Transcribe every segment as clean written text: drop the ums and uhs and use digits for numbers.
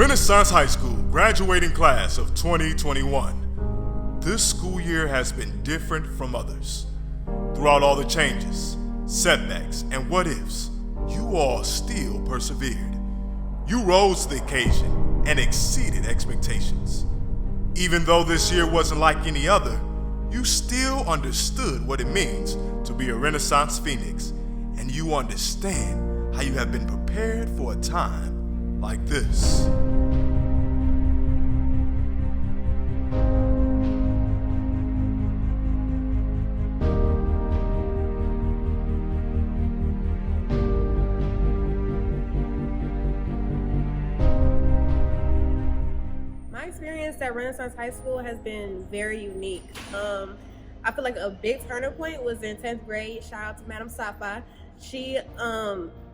Renaissance High School graduating class of 2021. This school year has been different from others. Throughout all the changes, setbacks, and what ifs, you all still persevered. You rose to the occasion and exceeded expectations. Even though this year wasn't like any other, you still understood what it means to be a Renaissance Phoenix, and you understand how you have been prepared for a time like this. My experience at Renaissance High School has been very unique. I feel like a big turning point was in 10th grade. Shout out to Madam Safa. She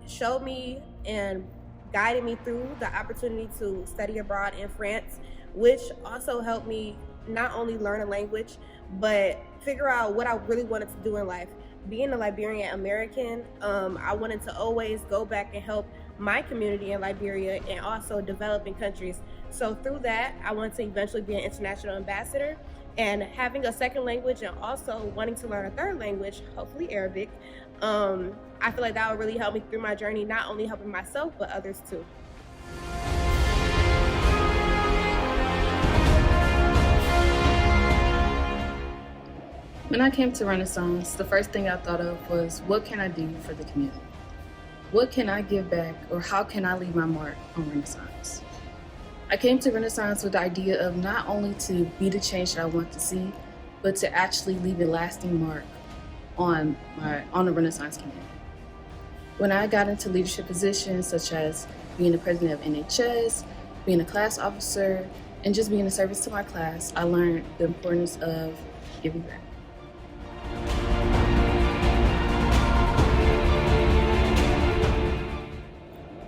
showed me and guided me through the opportunity to study abroad in France, which also helped me not only learn a language, but figure out what I really wanted to do in life. Being a Liberian American, I wanted to always go back and help my community in Liberia and also developing countries. So through that, I wanted to eventually be an international ambassador, and having a second language and also wanting to learn a third language, hopefully Arabic, I feel like that would really help me through my journey, not only helping myself, but others too. When I came to Renaissance, the first thing I thought of was, what can I do for the community? What can I give back, or how can I leave my mark on Renaissance? I came to Renaissance with the idea of not only to be the change that I want to see, but to actually leave a lasting mark on the Renaissance community. When I got into leadership positions such as being the president of NHS, being a class officer, and just being a service to my class, I learned the importance of giving back.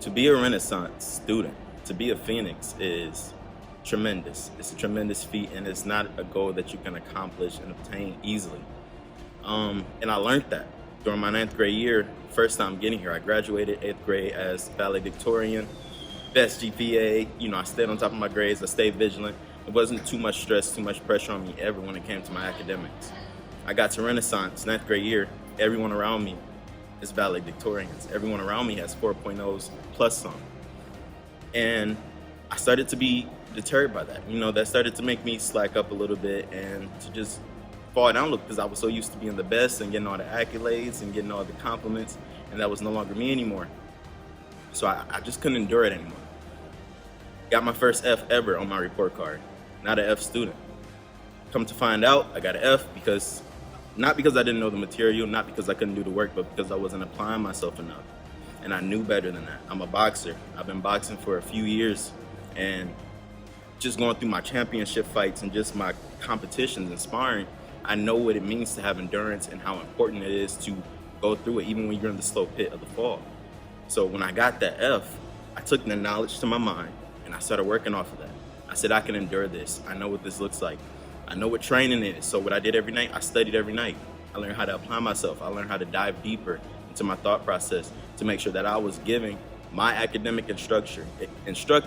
To be a Renaissance student, to be a Phoenix is tremendous. It's a tremendous feat, and it's not a goal that you can accomplish and obtain easily. And I learned that during my 9th grade year, first time getting here. I graduated 8th grade as valedictorian, best GPA. I stayed on top of my grades, I stayed vigilant. It wasn't too much stress, too much pressure on me ever when it came to my academics. I got to Renaissance, 9th grade year, everyone around me is valedictorians. Everyone around me has 4.0s plus some. And I started to be deterred by that. That started to make me slack up a little bit and to just fall down a little, because I was so used to being the best and getting all the accolades and getting all the compliments, and that was no longer me anymore. So I just couldn't endure it anymore. Got my first F ever on my report card. Not an F student. Come to find out, I got an F not because I didn't know the material, not because I couldn't do the work, but because I wasn't applying myself enough. And I knew better than that. I'm a boxer. I've been boxing for a few years, and just going through my championship fights and just my competitions and sparring, I know what it means to have endurance and how important it is to go through it, even when you're in the slow pit of the fall. So when I got that F, I took the knowledge to my mind and I started working off of that. I said, I can endure this. I know what this looks like. I know what training is. So what I did every night, I studied every night. I learned how to apply myself. I learned how to dive deeper into my thought process to make sure that I was giving my academic instructor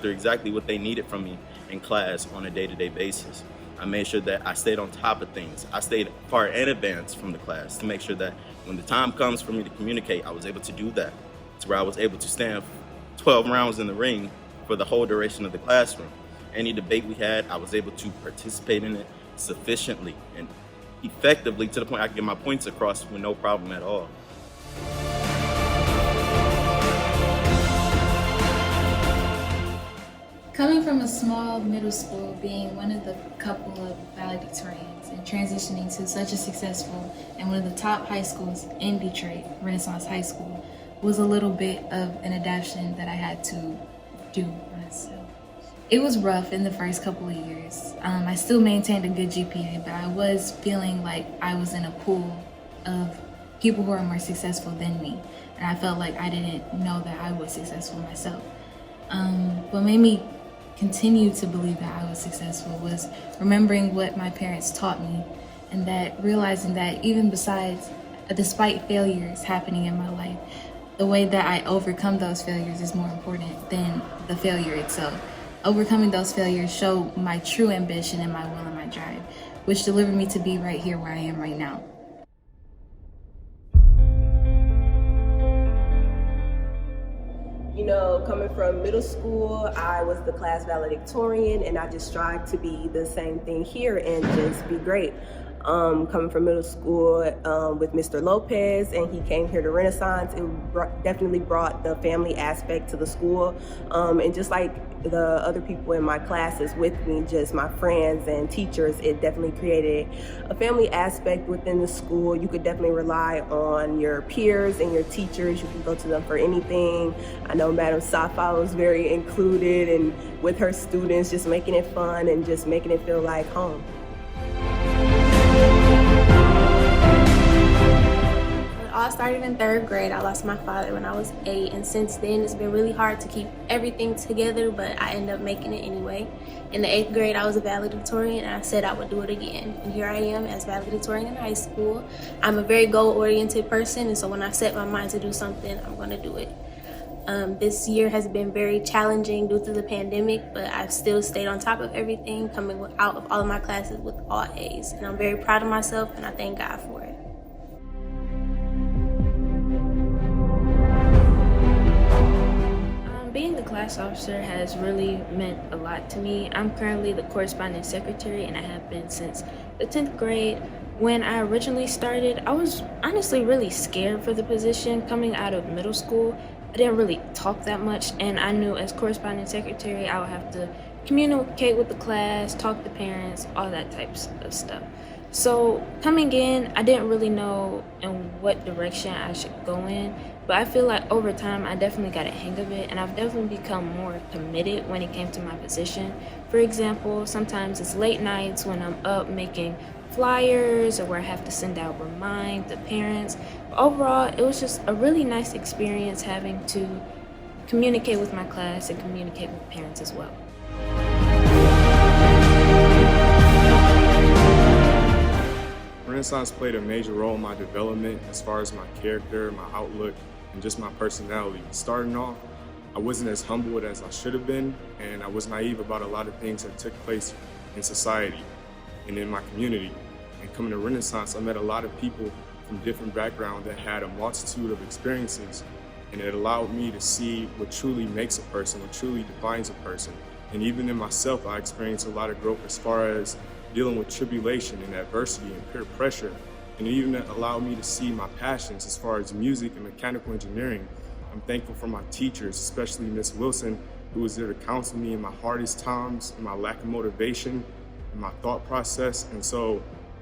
exactly what they needed from me in class on a day-to-day basis. I made sure that I stayed on top of things. I stayed far in advance from the class to make sure that when the time comes for me to communicate, I was able to do that. To where I was able to stand 12 rounds in the ring for the whole duration of the classroom. Any debate we had, I was able to participate in it sufficiently and effectively to the point I could get my points across with no problem at all. Coming from a small middle school, being one of the couple of valedictorians, and transitioning to such a successful and one of the top high schools in Detroit, Renaissance High School, was a little bit of an adaptation that I had to do myself. It was rough in the first couple of years. I still maintained a good GPA, but I was feeling like I was in a pool of people who are more successful than me, and I felt like I didn't know that I was successful myself. What made me continue to believe that I was successful was remembering what my parents taught me, and that realizing that even despite failures happening in my life, the way that I overcome those failures is more important than the failure itself. overcoming those failures showed my true ambition and my will and my drive, which delivered me to be right here where I am right now. You know, coming from middle school, I was the class valedictorian, and I just strived to be the same thing here and just be great. Coming from middle school with Mr. Lopez, and he came here to Renaissance, it definitely brought the family aspect to the school. And just like the other people in my classes with me, just my friends and teachers, it definitely created a family aspect within the school. You could definitely rely on your peers and your teachers. You can go to them for anything. I know Madam Safa was very included and with her students, just making it fun and just making it feel like home. It all started in 3rd grade. I lost my father when I was 8, and since then it's been really hard to keep everything together, but I ended up making it anyway. In the 8th grade, I was a valedictorian, and I said I would do it again. And here I am as valedictorian in high school. I'm a very goal-oriented person, and so when I set my mind to do something, I'm going to do it. This year has been very challenging due to the pandemic, but I've still stayed on top of everything, coming out of all of my classes with all A's. And I'm very proud of myself, and I thank God for it. Being the class officer has really meant a lot to me. I'm currently the correspondence secretary, and I have been since the 10th grade. When I originally started, I was honestly really scared for the position. Coming out of middle school, I didn't really talk that much, and I knew as correspondence secretary, I would have to communicate with the class, talk to parents, all that types of stuff. So coming in, I didn't really know in what direction I should go in, but I feel like over time, I definitely got a hang of it, and I've definitely become more committed when it came to my position. For example, sometimes it's late nights when I'm up making flyers or where I have to send out remind to parents. But overall, it was just a really nice experience having to communicate with my class and communicate with parents as well. Renaissance played a major role in my development as far as my character, my outlook, and just my personality. Starting off, I wasn't as humbled as I should have been, and I was naive about a lot of things that took place in society and in my community. And coming to Renaissance, I met a lot of people from different backgrounds that had a multitude of experiences, and it allowed me to see what truly makes a person, what truly defines a person. And even in myself, I experienced a lot of growth as far as dealing with tribulation and adversity and peer pressure. And it even allowed me to see my passions as far as music and mechanical engineering. I'm thankful for my teachers, especially Miss Wilson, who was there to counsel me in my hardest times, in my lack of motivation, in my thought process. And so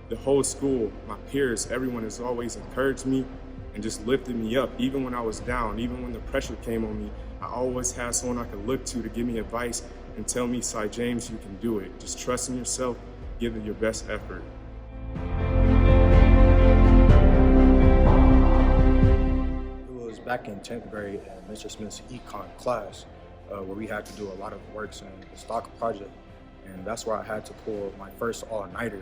the whole school, my peers, everyone has always encouraged me and just lifted me up. Even when I was down, even when the pressure came on me, I always had someone I could look to give me advice and tell me, Cy James, you can do it. Just trust in yourself, give it your best effort. It was back in 10th grade in Mr. Smith's econ class where we had to do a lot of works in the stock project. And that's where I had to pull my first all-nighter.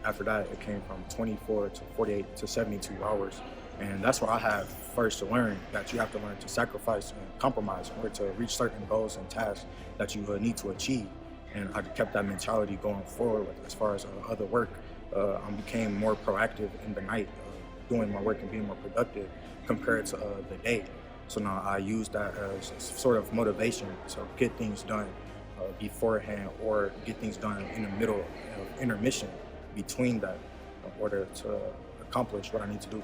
After that, it came from 24 to 48 to 72 hours. And that's where I had first to learn that you have to learn to sacrifice and compromise in order to reach certain goals and tasks that you need to achieve. And I kept that mentality going forward with, as far as other work. I became more proactive in the night, doing my work and being more productive compared to the day. So now I use that as sort of motivation to get things done beforehand or get things done in the middle of intermission between that in order to accomplish what I need to do.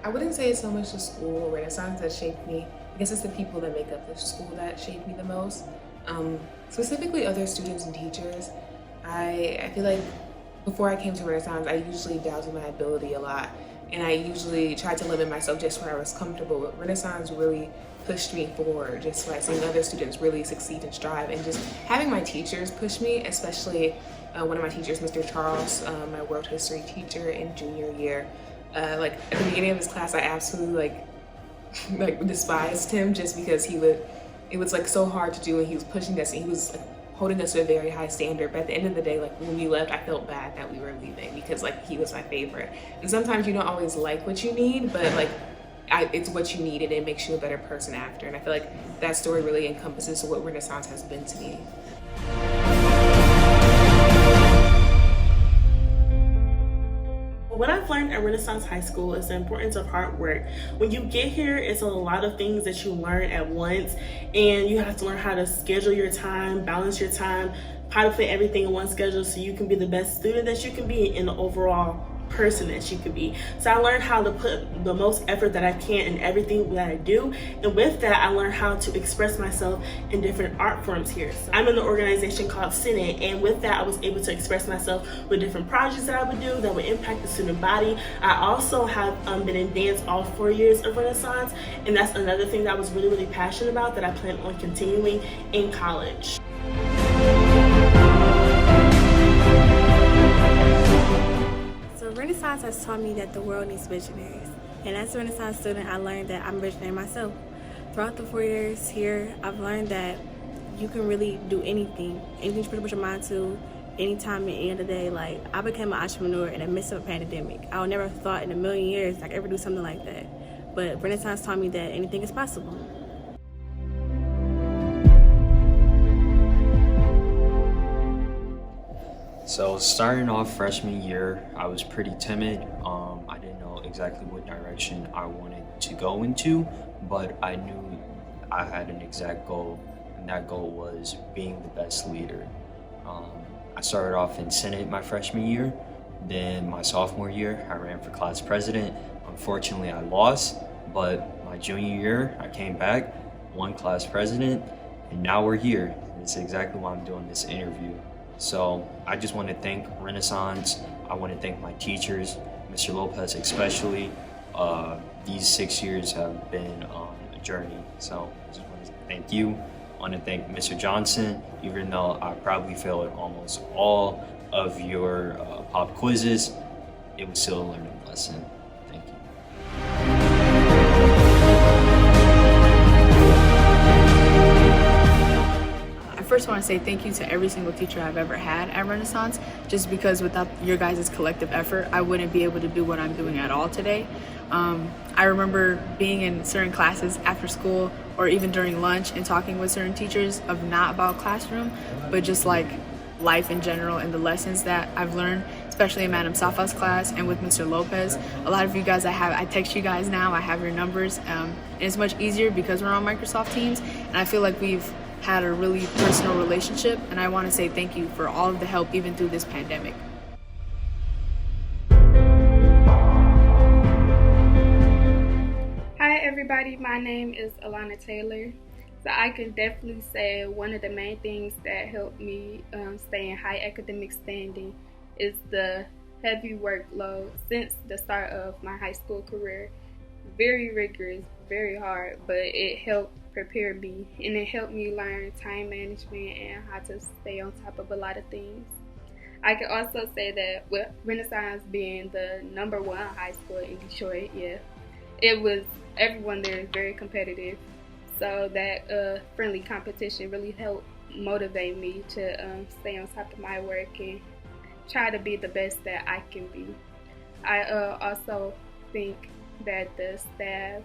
I wouldn't say it's so much the school or Renaissance that shaped me. I guess it's the people that make up the school that shaped me the most. Specifically other students and teachers. I feel like before I came to Renaissance, I usually doubted my ability a lot. And I usually tried to limit myself just where I was comfortable. But Renaissance really pushed me forward, just by seeing other students really succeed and strive. And just having my teachers push me, especially one of my teachers, Mr. Charles, my world history teacher in junior year. Like at the beginning of his class, I absolutely like despised him just because it was like so hard to do, and he was pushing us, and he was like holding us to a very high standard. But at the end of the day, like when we left, I felt bad that we were leaving because like he was my favorite. And sometimes you don't always like what you need, but like it's what you need, and it makes you a better person after. And I feel like that story really encompasses what Renaissance has been to me. What I've learned at Renaissance High School is the importance of hard work. When you get here, it's a lot of things that you learn at once, and you have to learn how to schedule your time, balance your time, how to put everything in one schedule so you can be the best student that you can be and the overall person that you can be. So I learned how to put the most effort that I can in everything that I do, and with that I learned how to express myself in different art forms here. So I'm in an organization called Senate, and with that I was able to express myself with different projects that I would do that would impact the student body. I also have been in dance all 4 years of Renaissance, and that's another thing that I was really passionate about that I plan on continuing in college. So Renaissance has taught me that the world needs visionaries. And as a Renaissance student, I learned that I'm a visionary myself. Throughout the 4 years here, I've learned that you can really do anything you put your mind to, anytime at the end of the day. Like, I became an entrepreneur in the midst of a pandemic. I would never have thought in a million years I could ever do something like that. But Renaissance taught me that anything is possible. So starting off freshman year, I was pretty timid. I didn't know exactly what direction I wanted to go into, but I knew I had an exact goal, and that goal was being the best leader. I started off in Senate my freshman year. Then my sophomore year, I ran for class president. Unfortunately, I lost, but my junior year, I came back, won class president, and now we're here. That's exactly why I'm doing this interview. So I just want to thank Renaissance. I want to thank my teachers, Mr. Lopez especially. These 6 years have been a journey. So I just want to thank you. I want to thank Mr. Johnson, even though I probably failed almost all of your pop quizzes, it was still a learning lesson. Thank you. I first want to say thank you to every single teacher I've ever had at Renaissance, just because without your guys' collective effort, I wouldn't be able to do what I'm doing at all today. I remember being in certain classes after school or even during lunch and talking with certain teachers of not about classroom, but just like life in general and the lessons that I've learned, especially in Madam Safa's class and with Mr. Lopez. A lot of you guys I text you guys now, I have your numbers, and it's much easier because we're on Microsoft Teams, and I feel like we've had a really personal relationship, and I want to say thank you for all of the help even through this pandemic. Hi everybody, my name is Alana Taylor. So I can definitely say one of the main things that helped me stay in high academic standing is the heavy workload since the start of my high school career. Very rigorous, very hard, but it helped prepare me, and it helped me learn time management and how to stay on top of a lot of things. I can also say that with Renaissance being the #1 high school in Detroit, everyone there is very competitive. So that friendly competition really helped motivate me to stay on top of my work and try to be the best that I can be. I also think that the staff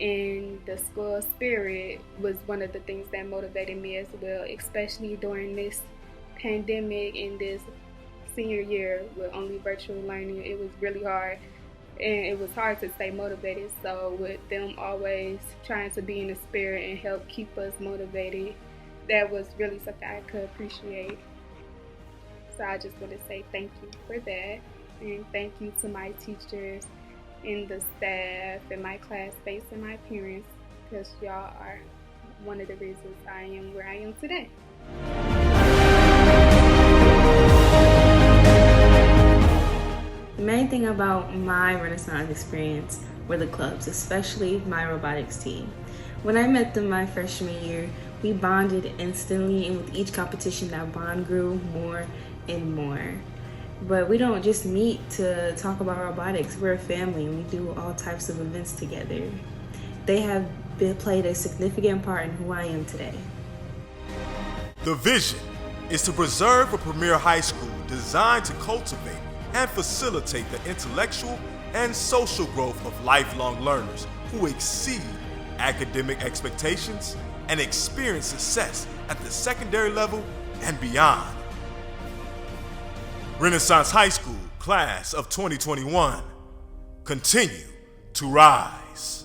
and the school spirit was one of the things that motivated me as well, especially during this pandemic and this senior year with only virtual learning. It was really hard, and it was hard to stay motivated. So with them always trying to be in the spirit and help keep us motivated, that was really something I could appreciate. So I just want to say thank you for that, and thank you to my teachers and the staff and my classmates and my parents, because y'all are one of the reasons I am where I am today. The main thing about my Renaissance experience were the clubs, especially my robotics team. When I met them my freshman year, we bonded instantly, and with each competition that bond grew more and more. But we don't just meet to talk about robotics, we're a family and we do all types of events together. They have played a significant part in who I am today. The vision is to preserve a premier high school designed to cultivate and facilitate the intellectual and social growth of lifelong learners who exceed academic expectations and experience success at the secondary level and beyond. Renaissance High School Class of 2021, continue to rise.